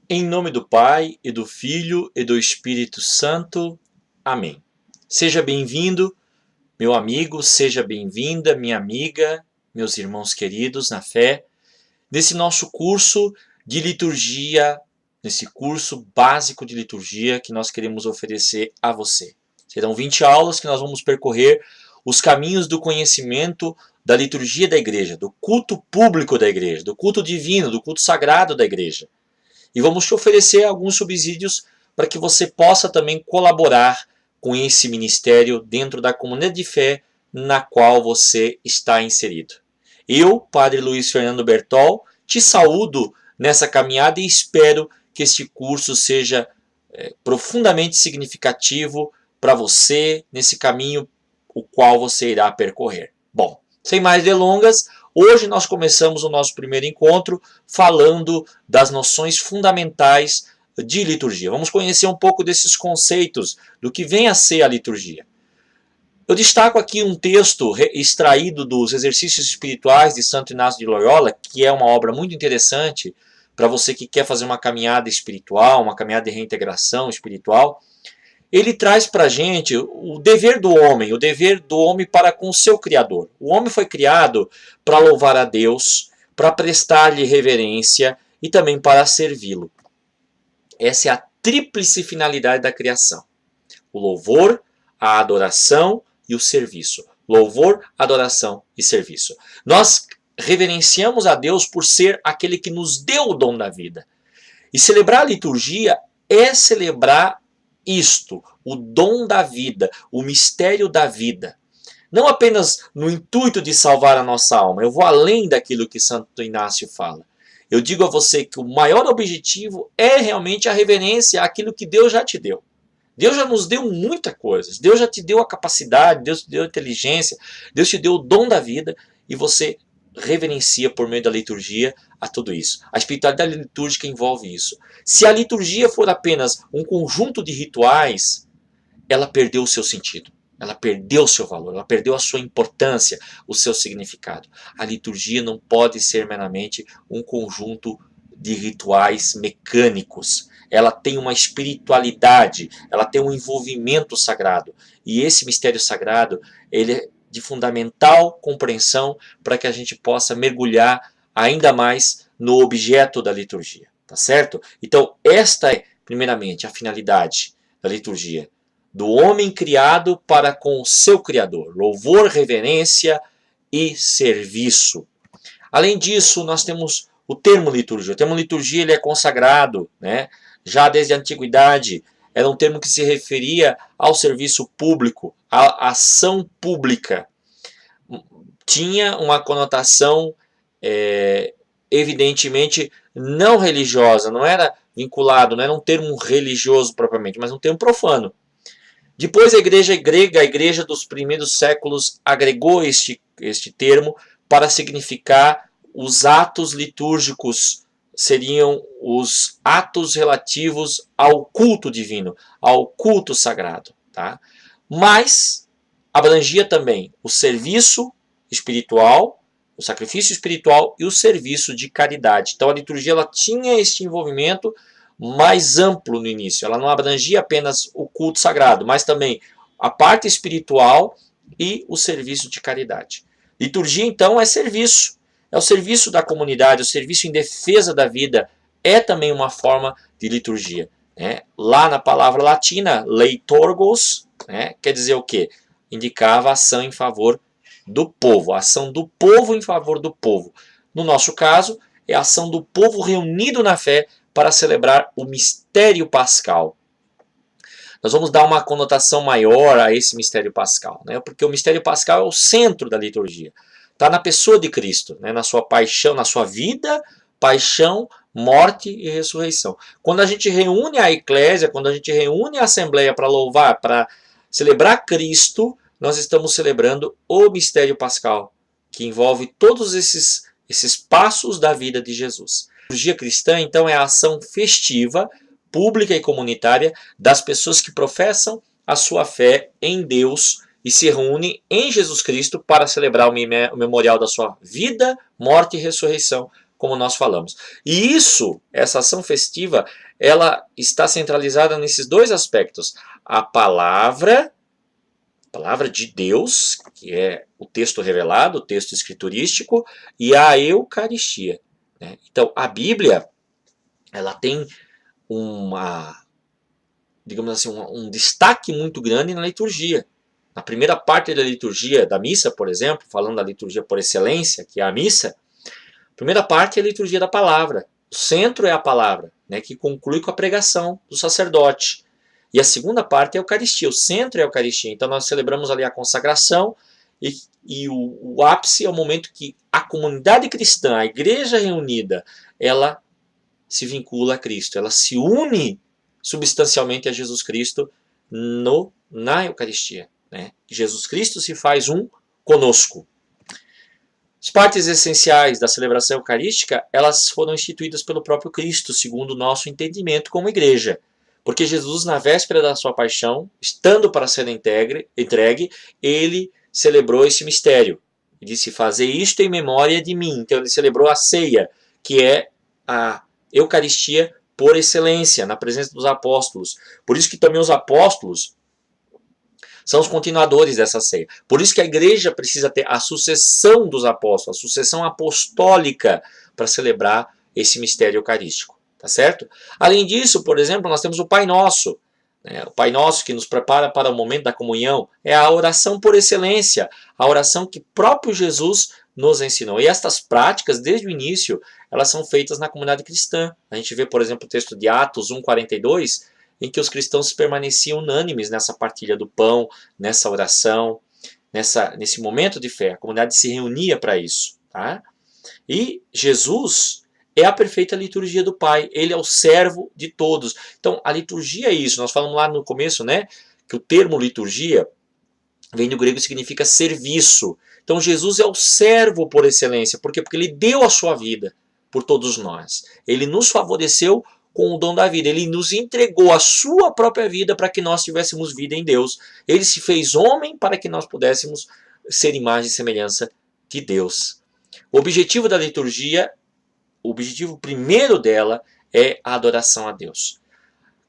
Em nome do Pai, e do Filho, e do Espírito Santo. Amém. Seja bem-vindo, meu amigo, seja bem-vinda, minha amiga, meus irmãos queridos na fé, nesse nosso curso de liturgia, nesse curso básico de liturgia que nós queremos oferecer a você. Serão 20 aulas que nós vamos percorrer os caminhos do conhecimento da liturgia da igreja, do culto público da igreja, do culto divino, do culto sagrado da igreja. E vamos te oferecer alguns subsídios para que você possa também colaborar com esse ministério dentro da comunidade de fé na qual você está inserido. Eu, Padre Luiz Fernando Bertol, te saúdo nessa caminhada e espero que este curso seja profundamente significativo para você nesse caminho o qual você irá percorrer. Bom, sem mais delongas, hoje nós começamos o nosso primeiro encontro falando das noções fundamentais de liturgia. Vamos conhecer um pouco desses conceitos do que vem a ser a liturgia. Eu destaco aqui um texto extraído dos Exercícios Espirituais de Santo Inácio de Loyola, que é uma obra muito interessante para você que quer fazer uma caminhada espiritual, uma caminhada de reintegração espiritual. Ele traz para a gente o dever do homem para com o seu Criador. O homem foi criado para louvar a Deus, para prestar-lhe reverência e também para servi-lo. Essa é a tríplice finalidade da criação. O louvor, a adoração e o serviço. Louvor, adoração e serviço. Nós reverenciamos a Deus por ser aquele que nos deu o dom da vida. E celebrar a liturgia é celebrar isto, o dom da vida, o mistério da vida. Não apenas no intuito de salvar a nossa alma, eu vou além daquilo que Santo Inácio fala. Eu digo a você que o maior objetivo é realmente a reverência àquilo que Deus já te deu. Deus já nos deu muita coisa, Deus já te deu a capacidade, Deus te deu a inteligência, Deus te deu o dom da vida e você reverencia por meio da liturgia a tudo isso. A espiritualidade litúrgica envolve isso. Se a liturgia for apenas um conjunto de rituais, ela perdeu o seu sentido, ela perdeu o seu valor, ela perdeu a sua importância, o seu significado. A liturgia não pode ser meramente um conjunto de rituais mecânicos. Ela tem uma espiritualidade, ela tem um envolvimento sagrado. E esse mistério sagrado, ele é de fundamental compreensão para que a gente possa mergulhar ainda mais no objeto da liturgia, tá certo? Então, esta é, primeiramente, a finalidade da liturgia, do homem criado para com o seu Criador, louvor, reverência e serviço. Além disso, nós temos o termo liturgia. O termo liturgia ele é consagrado, né? Já desde a antiguidade, era um termo que se referia ao serviço público, à ação pública. Tinha uma conotação, evidentemente, não religiosa, não era vinculado, não era um termo religioso propriamente, mas um termo profano. Depois a igreja grega, a igreja dos primeiros séculos, agregou este termo para significar os atos litúrgicos, seriam os atos relativos ao culto divino, ao culto sagrado. Tá? Mas abrangia também o serviço espiritual, o sacrifício espiritual e o serviço de caridade. Então a liturgia ela tinha este envolvimento mais amplo no início. Ela não abrangia apenas o culto sagrado, mas também a parte espiritual e o serviço de caridade. Liturgia, então, é serviço. É o serviço da comunidade, o serviço em defesa da vida. É também uma forma de liturgia. Né? Lá na palavra latina, leitorgos, né? Quer dizer o quê? Indicava ação em favor do povo. A ação do povo em favor do povo. No nosso caso, é a ação do povo reunido na fé para celebrar o mistério pascal. Nós vamos dar uma conotação maior a esse mistério pascal, né? Porque o mistério pascal é o centro da liturgia. Está na pessoa de Cristo, né? Na sua paixão, na sua vida, paixão, morte e ressurreição. Quando a gente reúne a eclésia, quando a gente reúne a assembleia para louvar, para celebrar Cristo, nós estamos celebrando o mistério pascal, que envolve todos esses passos da vida de Jesus. A liturgia cristã, então, é a ação festiva, pública e comunitária das pessoas que professam a sua fé em Deus e se reúnem em Jesus Cristo para celebrar o memorial da sua vida, morte e ressurreição, como nós falamos. E essa ação festiva, ela está centralizada nesses dois aspectos. A palavra de Deus, que é o texto revelado, o texto escriturístico, e a Eucaristia, né? Então, a Bíblia, ela tem digamos assim, um destaque muito grande na liturgia. Na primeira parte da liturgia, da missa, por exemplo, falando da liturgia por excelência, que é a missa, a primeira parte é a liturgia da palavra. O centro é a palavra, né, que conclui com a pregação do sacerdote. E a segunda parte é a Eucaristia, o centro é a Eucaristia. Então nós celebramos ali a consagração e o ápice é o momento que a comunidade cristã, a igreja reunida, ela se vincula a Cristo, ela se une substancialmente a Jesus Cristo na Eucaristia, né? Jesus Cristo se faz um conosco. As partes essenciais da celebração eucarística, elas foram instituídas pelo próprio Cristo, segundo o nosso entendimento como igreja. Porque Jesus, na véspera da sua paixão, estando para ser entregue, ele celebrou esse mistério. Ele disse, fazer isto em memória de mim. Então ele celebrou a ceia, que é a Eucaristia por excelência, na presença dos apóstolos. Por isso que também os apóstolos são os continuadores dessa ceia. Por isso que a igreja precisa ter a sucessão dos apóstolos, a sucessão apostólica para celebrar esse mistério eucarístico. Tá certo? Além disso, por exemplo, nós temos o Pai Nosso. Né? O Pai Nosso que nos prepara para o momento da comunhão é a oração por excelência, a oração que próprio Jesus nos ensinou. E estas práticas, desde o início, elas são feitas na comunidade cristã. A gente vê, por exemplo, o texto de Atos 1,42, em que os cristãos permaneciam unânimes nessa partilha do pão, nessa oração, nesse momento de fé. A comunidade se reunia para isso. Tá? E Jesus é a perfeita liturgia do Pai. Ele é o servo de todos. Então, a liturgia é isso. Nós falamos lá no começo, né, que o termo liturgia vem do grego e significa serviço. Então, Jesus é o servo por excelência. Por quê? Porque ele deu a sua vida por todos nós. Ele nos favoreceu com o dom da vida. Ele nos entregou a sua própria vida para que nós tivéssemos vida em Deus. Ele se fez homem para que nós pudéssemos ser imagem e semelhança de Deus. O objetivo da liturgia, o objetivo primeiro dela é a adoração a Deus.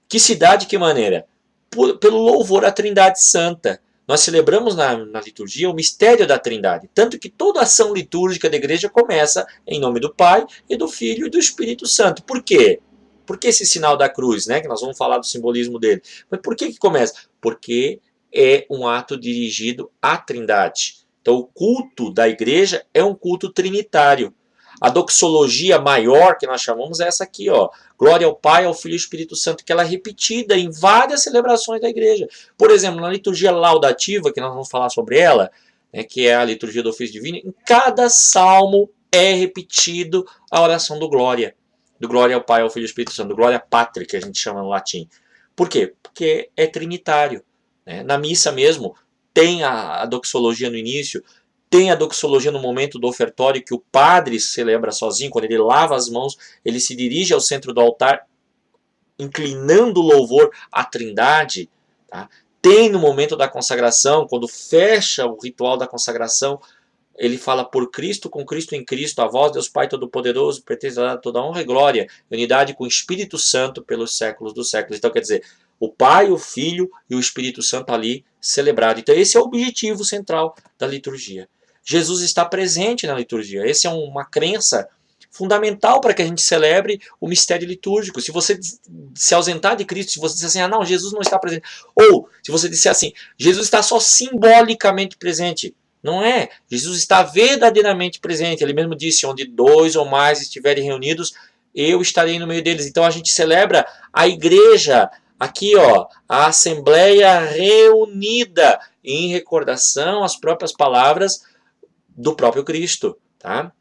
Que se dá de que maneira? Pelo louvor à Trindade Santa. Nós celebramos na liturgia o mistério da Trindade. Tanto que toda ação litúrgica da igreja começa em nome do Pai, e do Filho e do Espírito Santo. Por quê? Por que esse sinal da cruz, né? Que nós vamos falar do simbolismo dele. Mas por que começa? Porque é um ato dirigido à Trindade. Então o culto da igreja é um culto trinitário. A doxologia maior que nós chamamos é essa aqui, ó. Glória ao Pai, ao Filho e ao Espírito Santo, que ela é repetida em várias celebrações da igreja. Por exemplo, na liturgia laudativa, que nós vamos falar sobre ela, né, que é a liturgia do ofício divino, em cada salmo é repetido a oração do glória. Do glória ao Pai, ao Filho e ao Espírito Santo, do glória patri, que a gente chama no latim. Por quê? Porque é trinitário. Né? Na missa mesmo, tem a doxologia no início, tem a doxologia no momento do ofertório, que o padre celebra sozinho, quando ele lava as mãos, ele se dirige ao centro do altar, inclinando o louvor à Trindade. Tá? Tem no momento da consagração, quando fecha o ritual da consagração, ele fala por Cristo, com Cristo em Cristo, a vós, Deus Pai Todo-Poderoso, pertence a toda honra e glória, unidade com o Espírito Santo pelos séculos dos séculos. Então quer dizer, o Pai, o Filho e o Espírito Santo ali celebrado. Então esse é o objetivo central da liturgia. Jesus está presente na liturgia. Essa é uma crença fundamental para que a gente celebre o mistério litúrgico. Se você se ausentar de Cristo, se você disser assim, ah não, Jesus não está presente. Ou se você disser assim, Jesus está só simbolicamente presente. Não é. Jesus está verdadeiramente presente. Ele mesmo disse, onde 2 ou mais estiverem reunidos, eu estarei no meio deles. Então a gente celebra a igreja, aqui ó, a Assembleia reunida, em recordação às próprias palavras do próprio Cristo. Tá?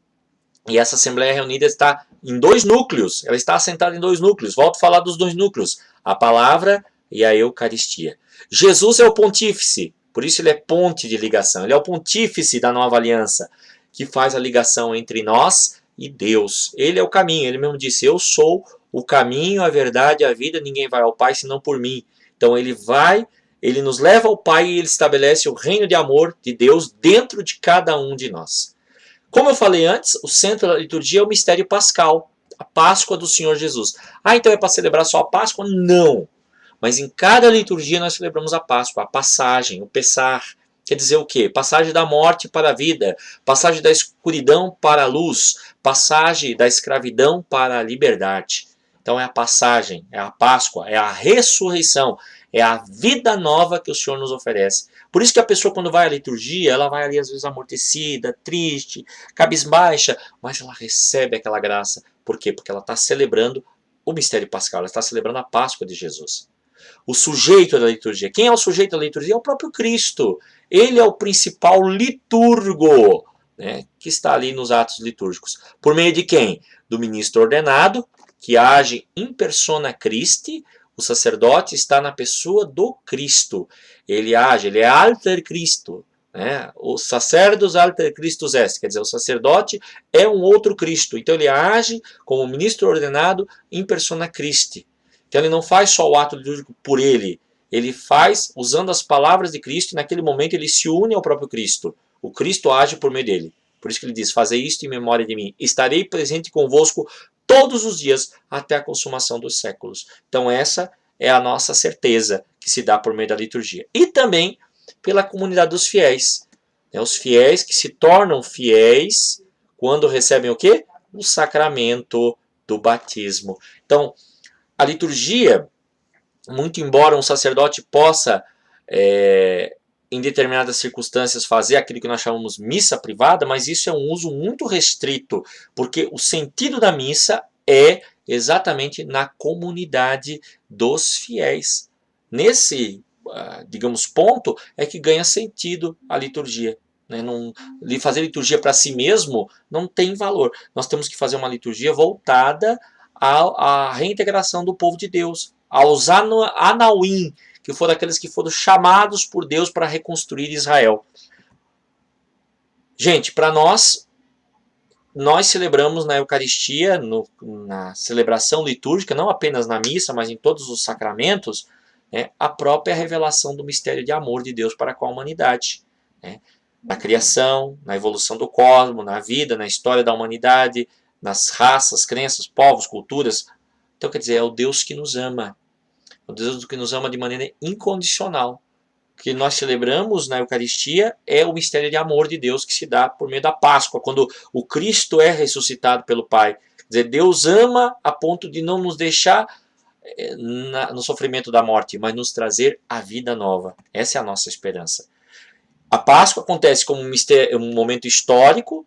E essa Assembleia reunida está em 2 núcleos. Ela está assentada em 2 núcleos. Volto a falar dos 2 núcleos. A palavra e a Eucaristia. Jesus é o pontífice. Por isso ele é ponte de ligação. Ele é o pontífice da nova aliança, que faz a ligação entre nós e Deus. Ele é o caminho. Ele mesmo disse, eu sou o caminho, a verdade e a vida. Ninguém vai ao Pai senão por mim. Então ele nos leva ao Pai e ele estabelece o reino de amor de Deus dentro de cada um de nós. Como eu falei antes, o centro da liturgia é o mistério pascal, a Páscoa do Senhor Jesus. Ah, então é para celebrar só a Páscoa? Não. Mas em cada liturgia nós celebramos a Páscoa, a passagem, o Pessar. Quer dizer o quê? Passagem da morte para a vida, passagem da escuridão para a luz, passagem da escravidão para a liberdade. Então é a passagem, é a Páscoa, é a ressurreição, é a vida nova que o Senhor nos oferece. Por isso que a pessoa, quando vai à liturgia, ela vai ali às vezes amortecida, triste, cabisbaixa, mas ela recebe aquela graça. Por quê? Porque ela está celebrando o mistério pascal, ela está celebrando a Páscoa de Jesus. O sujeito da liturgia. Quem é o sujeito da liturgia? É o próprio Cristo. Ele é o principal liturgo, né, que está ali nos atos litúrgicos. Por meio de quem? Do ministro ordenado, que age in persona Christi. O sacerdote está na pessoa do Cristo. Ele age, ele é alter Cristo. Né? O sacerdos alter Christus est, quer dizer, o sacerdote é um outro Cristo. Então ele age como ministro ordenado in persona Christi. Então ele não faz só o ato litúrgico por ele faz usando as palavras de Cristo e naquele momento ele se une ao próprio Cristo. O Cristo age por meio dele. Por isso que ele diz, fazei isto em memória de mim. Estarei presente convosco todos os dias até a consumação dos séculos. Então essa é a nossa certeza que se dá por meio da liturgia. E também pela comunidade dos fiéis. Os fiéis que se tornam fiéis quando recebem o quê? O sacramento do batismo. Então, a liturgia, muito embora um sacerdote possa, em determinadas circunstâncias, fazer aquilo que nós chamamos missa privada, mas isso é um uso muito restrito, porque o sentido da missa é exatamente na comunidade dos fiéis. Nesse, digamos, ponto é que ganha sentido a liturgia. Fazer liturgia para si mesmo não tem valor. Nós temos que fazer uma liturgia voltada à reintegração do povo de Deus, aos Anauim, que foram aqueles que foram chamados por Deus para reconstruir Israel. Gente, para nós celebramos na Eucaristia, na celebração litúrgica, não apenas na missa, mas em todos os sacramentos, a própria revelação do mistério de amor de Deus para com a humanidade. Na criação, na evolução do cosmos, na vida, na história da humanidade, nas raças, crenças, povos, culturas. Então, quer dizer, é o Deus que nos ama. O Deus que nos ama de maneira incondicional. O que nós celebramos na Eucaristia é o mistério de amor de Deus que se dá por meio da Páscoa, quando o Cristo é ressuscitado pelo Pai. Quer dizer, Deus ama a ponto de não nos deixar no sofrimento da morte, mas nos trazer a vida nova. Essa é a nossa esperança. A Páscoa acontece como um momento histórico,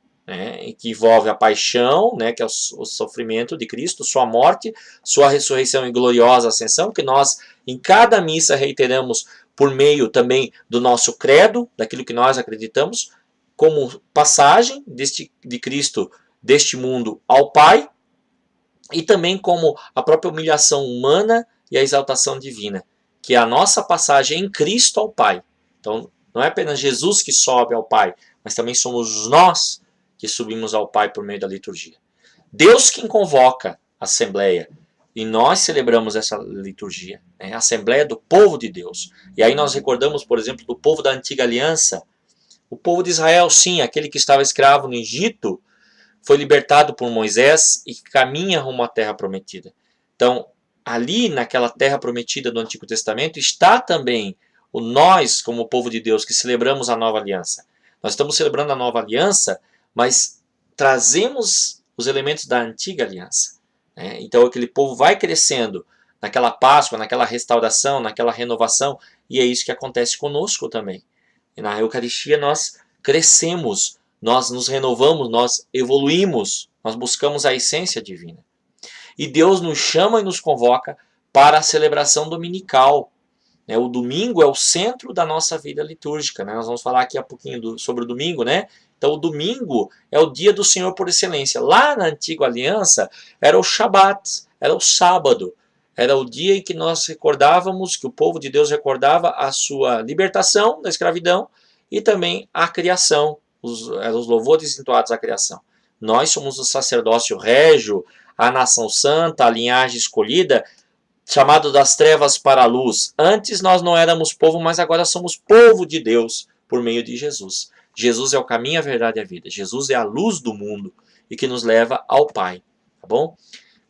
que envolve a paixão, que é o sofrimento de Cristo, sua morte, sua ressurreição e gloriosa ascensão, que nós em cada missa reiteramos por meio também do nosso credo, daquilo que nós acreditamos, como passagem de Cristo deste mundo ao Pai, e também como a própria humilhação humana e a exaltação divina, que é a nossa passagem em Cristo ao Pai. Então, não é apenas Jesus que sobe ao Pai, mas também somos nós que subimos ao Pai por meio da liturgia. Deus quem convoca a Assembleia, e nós celebramos essa liturgia, a Assembleia do povo de Deus. E aí nós recordamos, por exemplo, do povo da Antiga Aliança, o povo de Israel, sim, aquele que estava escravo no Egito, foi libertado por Moisés e caminha rumo à terra prometida. Então, ali naquela terra prometida do Antigo Testamento está também nós, como povo de Deus, que celebramos a nova aliança. Nós estamos celebrando a nova aliança, mas trazemos os elementos da antiga aliança. Então aquele povo vai crescendo naquela Páscoa, naquela restauração, naquela renovação, e é isso que acontece conosco também. E na Eucaristia nós crescemos, nós nos renovamos, nós evoluímos, nós buscamos a essência divina. E Deus nos chama e nos convoca para a celebração dominical. O domingo é o centro da nossa vida litúrgica. Nós vamos falar aqui a pouquinho sobre o domingo, Então o domingo é o dia do Senhor por excelência. Lá na Antiga Aliança era o Shabat, era o sábado. Era o dia em que nós recordávamos, que o povo de Deus recordava a sua libertação da escravidão e também a criação, os louvores entoados à criação. Nós somos o sacerdócio régio, a nação santa, a linhagem escolhida, chamado das trevas para a luz. Antes nós não éramos povo, mas agora somos povo de Deus por meio de Jesus. Jesus é o caminho, a verdade e a vida. Jesus é a luz do mundo e que nos leva ao Pai, tá bom?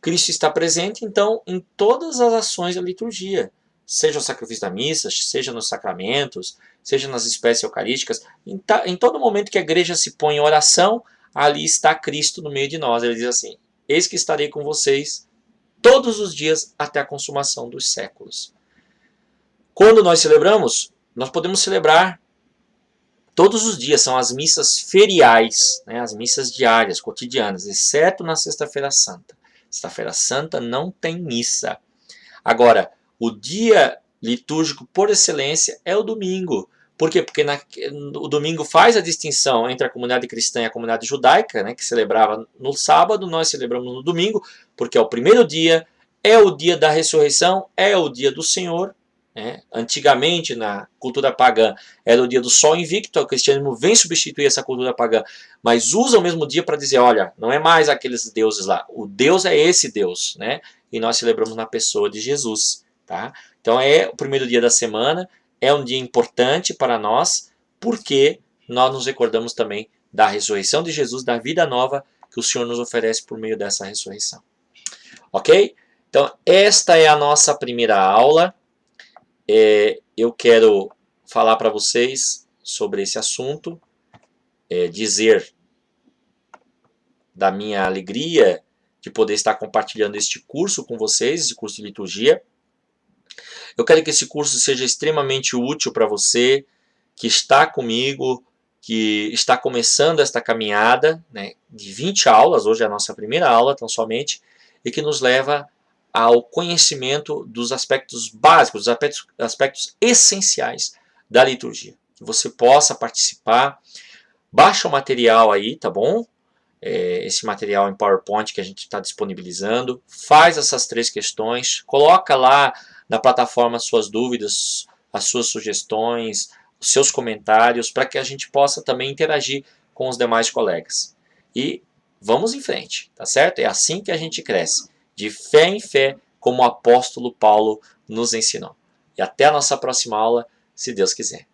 Cristo está presente, então, em todas as ações da liturgia, seja o sacrifício da missa, seja nos sacramentos, seja nas espécies eucarísticas, em todo momento que a igreja se põe em oração, ali está Cristo no meio de nós. Ele diz assim: eis que estarei com vocês todos os dias até a consumação dos séculos. Quando nós celebramos, nós podemos celebrar todos os dias, são as missas feriais, né, as missas diárias, cotidianas, exceto na Sexta-feira Santa. Sexta-feira Santa não tem missa. Agora, o dia litúrgico por excelência é o domingo. Por quê? Porque o domingo faz a distinção entre a comunidade cristã e a comunidade judaica, né, que celebrava no sábado, nós celebramos no domingo, porque é o primeiro dia, é o dia da ressurreição, é o dia do Senhor. Antigamente, na cultura pagã, era o dia do sol invicto. O cristianismo vem substituir essa cultura pagã, mas usa o mesmo dia para dizer: olha, não é mais aqueles deuses lá, o Deus é esse Deus, né? E nós celebramos na pessoa de Jesus, tá? Então é o primeiro dia da semana, é um dia importante para nós, porque nós nos recordamos também da ressurreição de Jesus, da vida nova que o Senhor nos oferece por meio dessa ressurreição. Ok? Então esta é a nossa primeira aula. Eu quero falar para vocês sobre esse assunto, dizer da minha alegria de poder estar compartilhando este curso com vocês, esse curso de liturgia. Eu quero que esse curso seja extremamente útil para você que está comigo, que está começando esta caminhada, né, de 20 aulas, hoje é a nossa primeira aula tão somente, e que nos leva ao conhecimento dos aspectos básicos, dos aspectos essenciais da liturgia. Que você possa participar. Baixa o material aí, tá bom? Esse material em PowerPoint que a gente está disponibilizando. Faz essas 3 questões. Coloca lá na plataforma as suas dúvidas, as suas sugestões, os seus comentários, para que a gente possa também interagir com os demais colegas. E vamos em frente, tá certo? É assim que a gente cresce. De fé em fé, como o apóstolo Paulo nos ensinou. E até a nossa próxima aula, se Deus quiser.